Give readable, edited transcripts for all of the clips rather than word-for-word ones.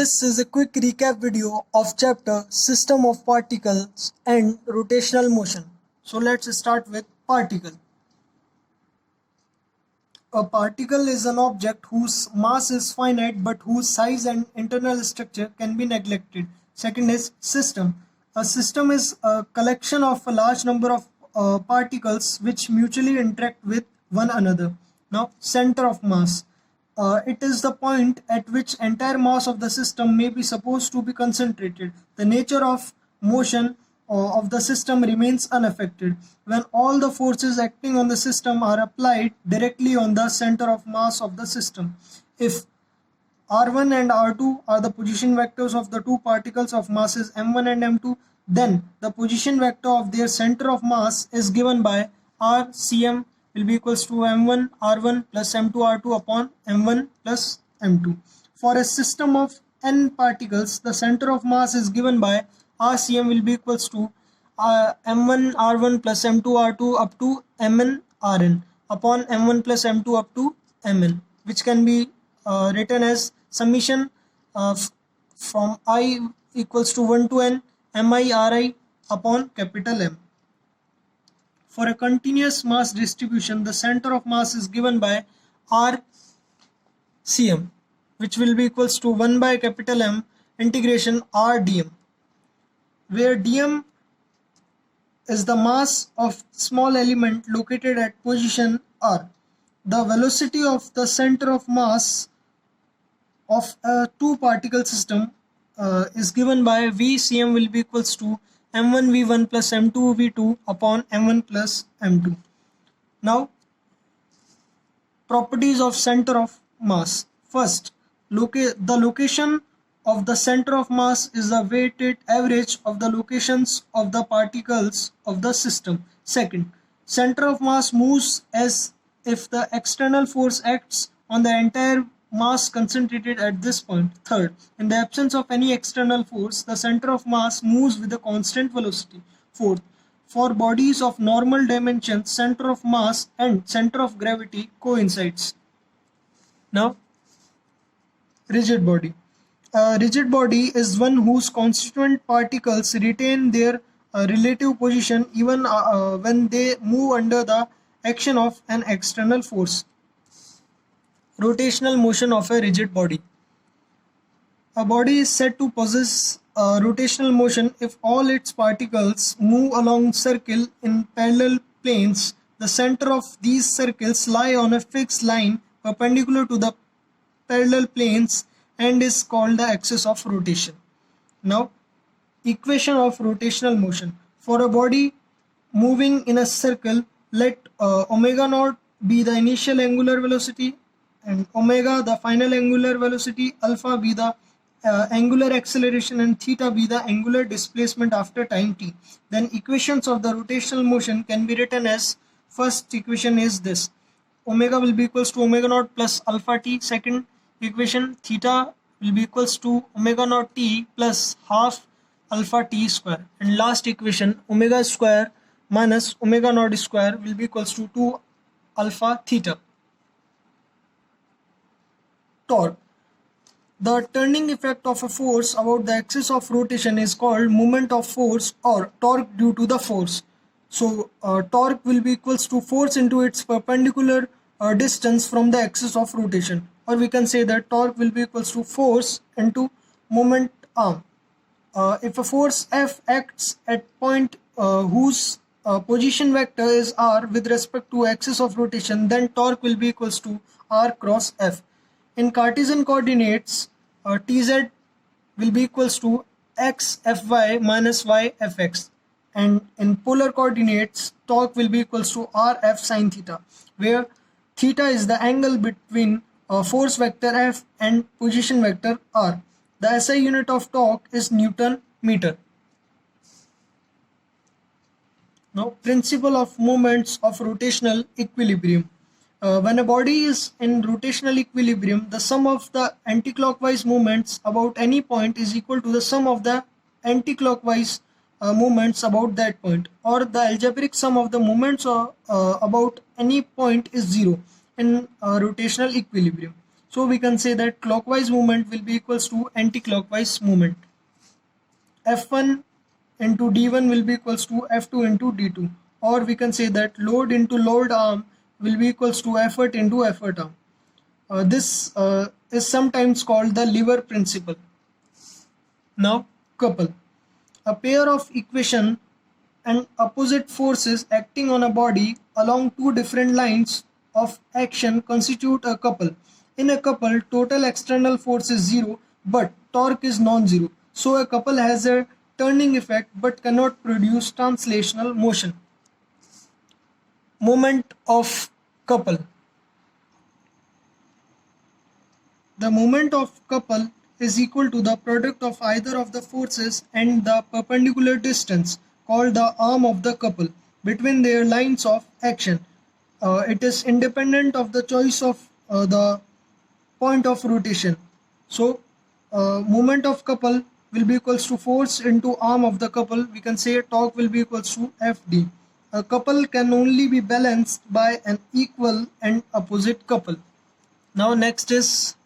This is a quick recap video of chapter System of Particles and Rotational Motion. So let's start with particle. A particle is an object whose mass is finite but whose size and internal structure can be neglected. Second is system. A system is a collection of a large number of particles which mutually interact with one another. Now, center of mass. It is the point at which entire mass of the system may be supposed to be concentrated. The nature of motion of the system remains unaffected when all the forces acting on the system are applied directly on the center of mass of the system. If R1 and R2 are the position vectors of the two particles of masses m1 and m2, then the position vector of their center of mass is given by RCM will be equals to m1 r1 plus m2 r2 upon m1 plus m2. For a system of n particles, the center of mass is given by RCM will be equals to m1 r1 plus m2 r2 up to mn rn upon m1 plus m2 up to mn, which can be written as summation from I equals to 1 to n mi ri upon capital M. For a continuous mass distribution, the center of mass is given by RCM, which will be equals to 1 by capital M integration r dm, where dm is the mass of small element located at position r. The velocity of the center of mass of a two particle system is given by VCM will be equals to m1 v1 plus m2 v2 upon m1 plus m2. Now, properties of center of mass. First, the location of the center of mass is the weighted average of the locations of the particles of the system. Second, center of mass moves as if the external force acts on the entire mass concentrated at this point. Third, in the absence of any external force, the center of mass moves with a constant velocity. Fourth, for bodies of normal dimensions, center of mass and center of gravity coincides. Now, rigid body. A rigid body is one whose constituent particles retain their relative position even when they move under the action of an external force. Rotational motion of a rigid body. A body is said to possess rotational motion if all its particles move along circle in parallel planes. The center of these circles lie on a fixed line perpendicular to the parallel planes and is called the axis of rotation. Now, equation of rotational motion. For a body moving in a circle, let omega naught be the initial angular velocity and omega the final angular velocity, alpha be the angular acceleration and theta be the angular displacement after time t. Then equations of the rotational motion can be written as, first equation is this, omega will be equals to omega naught plus alpha t. Second equation, theta will be equals to omega naught t plus half alpha t square. And last equation, omega square minus omega naught square will be equals to 2 alpha theta. Torque. The turning effect of a force about the axis of rotation is called moment of force or torque due to the force. So torque will be equals to force into its perpendicular distance from the axis of rotation, or we can say that torque will be equals to force into moment arm. If a force F acts at point whose position vector is r with respect to axis of rotation, then torque will be equals to r cross F. In Cartesian coordinates, Tz will be equals to x Fy minus y Fx, and in polar coordinates, torque will be equals to r F sin theta, where theta is the angle between force vector F and position vector r. The SI unit of torque is Newton meter. Now, principle of moments of rotational equilibrium. When a body is in rotational equilibrium, the sum of the anticlockwise moments about any point is equal to the sum of the anticlockwise moments about that point, or the algebraic sum of the moments about any point is 0 in rotational equilibrium. So we can say that clockwise movement will be equals to anti-clockwise movement. F1 into D1 will be equals to F2 into D2, or we can say that load into load arm will be equals to effort into effort arm. This is sometimes called the lever principle. Now, couple. A pair of equation and opposite forces acting on a body along two different lines of action constitute a couple. In a couple, total external force is zero, but torque is non-zero. So a couple has a turning effect but cannot produce translational motion. Moment of couple. The moment of couple is equal to the product of either of the forces and the perpendicular distance, called the arm of the couple, between their lines of action. It is independent of the choice of the point of rotation. So moment of couple will be equals to force into arm of the couple. We can say torque will be equals to Fd. A couple can only be balanced by an equal and opposite couple. Now next is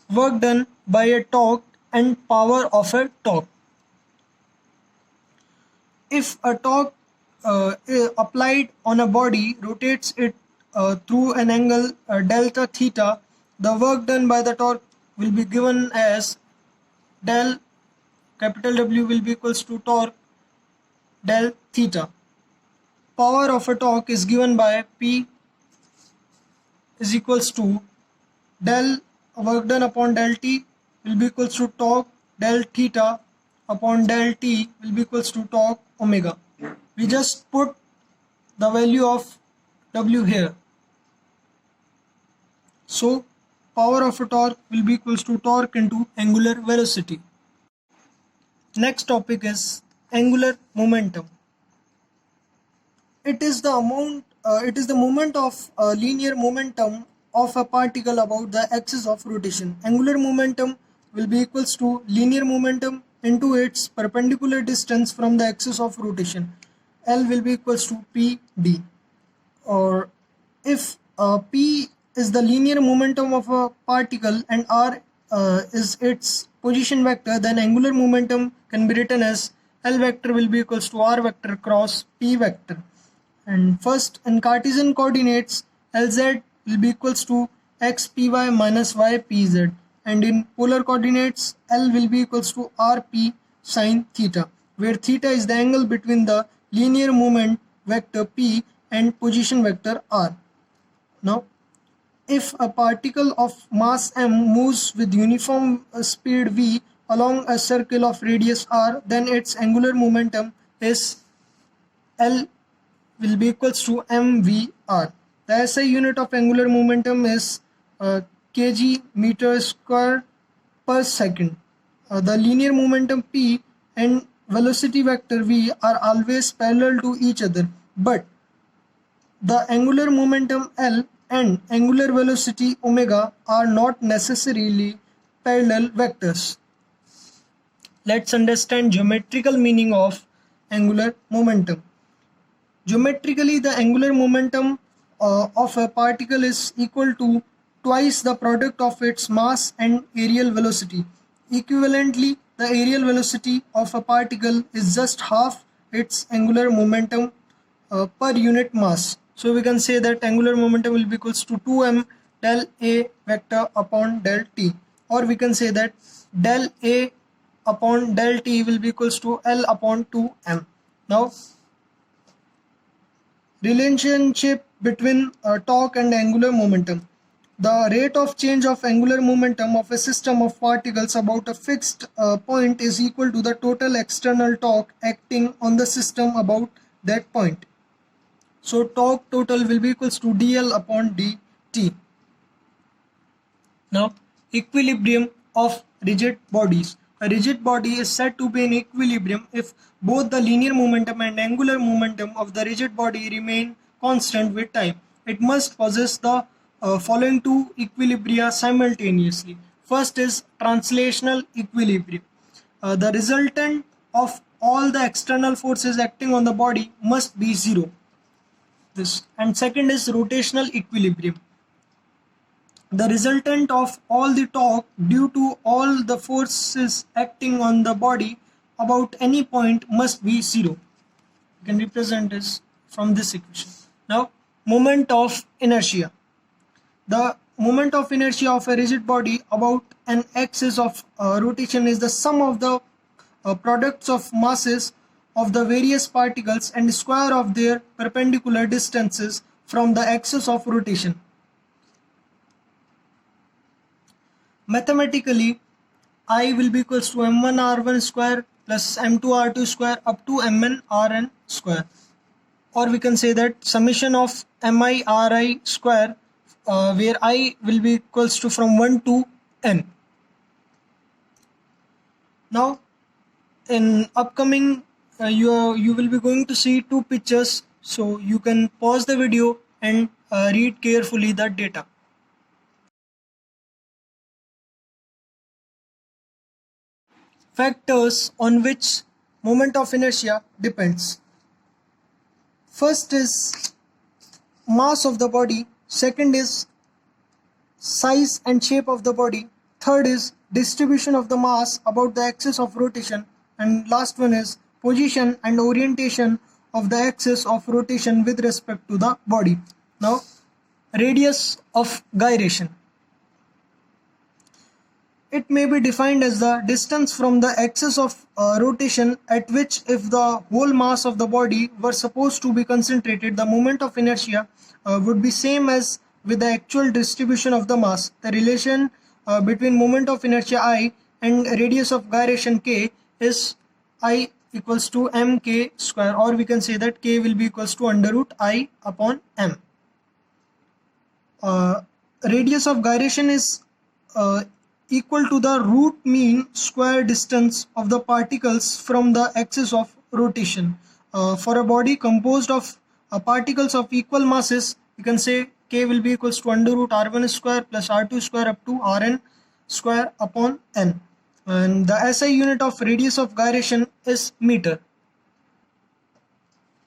work done by a torque and power of a torque. If a torque applied on a body rotates it through an angle delta theta, the work done by the torque will be given as del capital W will be equals to torque del theta. Power of a torque is given by P is equals to del work done upon del T will be equals to torque del theta upon del T will be equals to torque omega. We just put the value of W here. So power of a torque will be equals to torque into angular velocity. Next topic is angular momentum. It is the moment of linear momentum of a particle about the axis of rotation. Angular momentum will be equals to linear momentum into its perpendicular distance from the axis of rotation. L will be equals to Pd. Or if P is the linear momentum of a particle and R is its position vector, then angular momentum can be written as L vector will be equals to R vector cross P vector. And first, in Cartesian coordinates, Lz will be equals to xpy minus ypz, and in polar coordinates, L will be equals to rp sine theta, where theta is the angle between the linear moment vector p and position vector r. Now, if a particle of mass m moves with uniform speed v along a circle of radius r, then its angular momentum is L will be equals to mvr. The SI unit of angular momentum is kg meter square per second. The linear momentum p and velocity vector v are always parallel to each other, but the angular momentum L and angular velocity omega are not necessarily parallel vectors. Let's understand geometrical meaning of angular momentum. Geometrically, the angular momentum of a particle is equal to twice the product of its mass and areal velocity. Equivalently, the areal velocity of a particle is just half its angular momentum per unit mass. So we can say that angular momentum will be equals to 2m del A vector upon del T, or we can say that del A upon del T will be equals to L upon 2m. Now, relationship between torque and angular momentum. The rate of change of angular momentum of a system of particles about a fixed point is equal to the total external torque acting on the system about that point. So torque total will be equals to dl upon dt. Now, equilibrium of rigid bodies. A rigid body is said to be in equilibrium if both the linear momentum and angular momentum of the rigid body remain constant with time. It must possess the following two equilibria simultaneously. First is translational equilibrium. The resultant of all the external forces acting on the body must be zero. And second is rotational equilibrium. the resultant of all the torque due to all the forces acting on the body about any point must be zero. You can represent this from this equation. Now, moment of inertia. The moment of inertia of a rigid body about an axis of rotation is the sum of the products of masses of the various particles and square of their perpendicular distances from the axis of rotation. Mathematically, I will be equals to m1 r1 square plus m2 r2 square up to mn rn square, or we can say that summation of mi ri square, where I will be equals to from 1 to n. Now, in upcoming you will be going to see two pictures, so you can pause the video and read carefully the data. Factors on which moment of inertia depends. First is mass of the body, second is size and shape of the body, third is distribution of the mass about the axis of rotation, and last one is position and orientation of the axis of rotation with respect to the body. Now, radius of gyration. It may be defined as the distance from the axis of rotation at which, if the whole mass of the body were supposed to be concentrated, the moment of inertia would be same as with the actual distribution of the mass. The relation between moment of inertia I and radius of gyration k is I equals to mk square, or we can say that k will be equals to under root I upon m. Radius of gyration is equal to the root mean square distance of the particles from the axis of rotation. For a body composed of particles of equal masses, you can say k will be equals to under root r1 square plus r2 square up to rn square upon n. And the SI unit of radius of gyration is meter.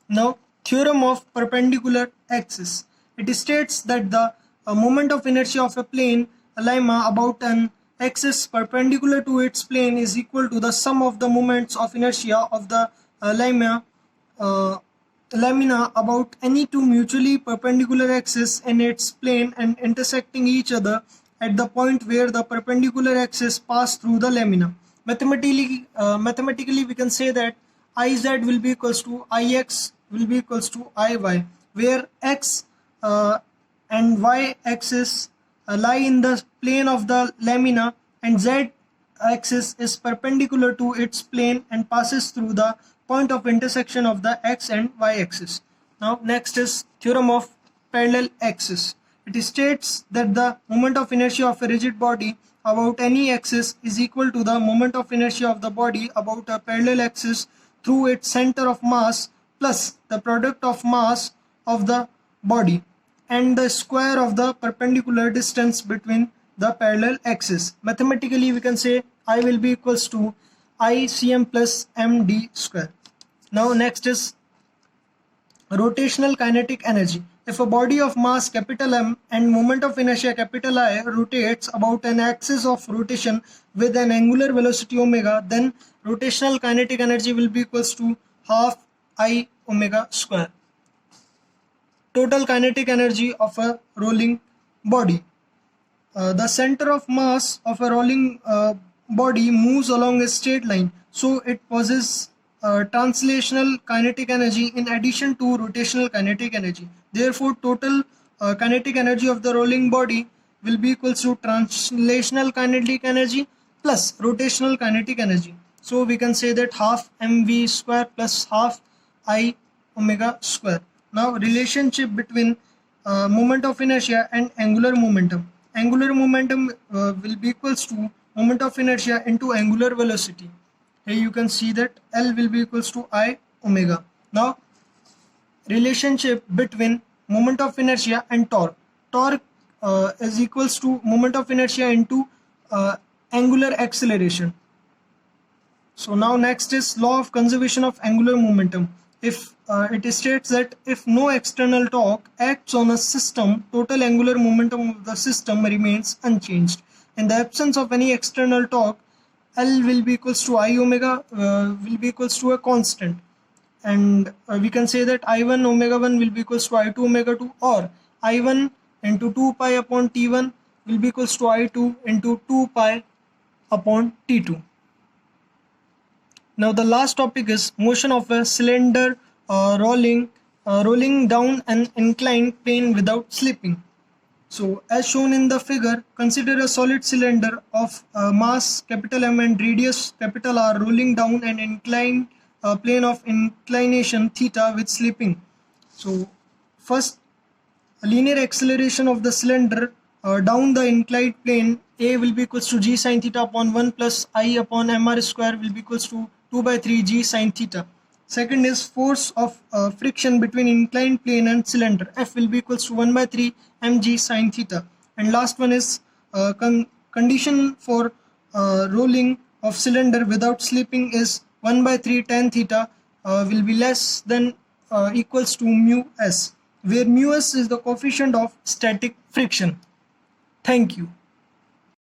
Now, theorem of perpendicular axis. It states that the moment of inertia of a plane, a lemma, about an axis perpendicular to its plane is equal to the sum of the moments of inertia of the lamina about any two mutually perpendicular axes in its plane and intersecting each other at the point where the perpendicular axes pass through the lamina. Mathematically we can say that Iz will be equals to Ix will be equals to Iy, where x and y axis lie in the plane of the lamina and z axis is perpendicular to its plane and passes through the point of intersection of the x and y axis. Now, next is theorem of parallel axis. It states that the moment of inertia of a rigid body about any axis is equal to the moment of inertia of the body about a parallel axis through its center of mass plus the product of mass of the body and the square of the perpendicular distance between the parallel axes. Mathematically we can say I will be equals to ICM plus MD square. Now, next is rotational kinetic energy. If a body of mass capital M and moment of inertia capital I rotates about an axis of rotation with an angular velocity omega, then rotational kinetic energy will be equals to half I omega square. Total kinetic energy of a rolling body. The center of mass of a rolling body moves along a straight line, so it possesses translational kinetic energy in addition to rotational kinetic energy. Therefore, total kinetic energy of the rolling body will be equals to translational kinetic energy plus rotational kinetic energy. So we can say that half mv square plus half I omega square. Now, relationship between moment of inertia and angular momentum. Angular momentum will be equals to moment of inertia into angular velocity. Here you can see that L will be equals to I omega. Now, relationship between moment of inertia and torque. Torque is equals to moment of inertia into angular acceleration. So now next is law of conservation of angular momentum. if it states that if no external torque acts on a system, total angular momentum of the system remains unchanged. In the absence of any external torque, L will be equals to I omega will be equals to a constant, and we can say that I1 omega 1 will be equals to I2 omega 2, or I1 into 2 pi upon T1 will be equals to I2 into 2 pi upon T2. Now the last topic is motion of a cylinder rolling down an inclined plane without slipping. So as shown in the figure, consider a solid cylinder of mass capital M and radius capital R rolling down an inclined plane of inclination theta with slipping. So first, linear acceleration of the cylinder down the inclined plane A will be equals to g sine theta upon 1 plus I upon mr square will be equals to 2 by 3 g sine theta. Second is force of friction between inclined plane and cylinder, F will be equals to 1 by 3 mg sine theta. And last one is condition for rolling of cylinder without slipping is 1 by 3 tan theta will be less than equals to mu s, where mu s is the coefficient of static friction. Thank you.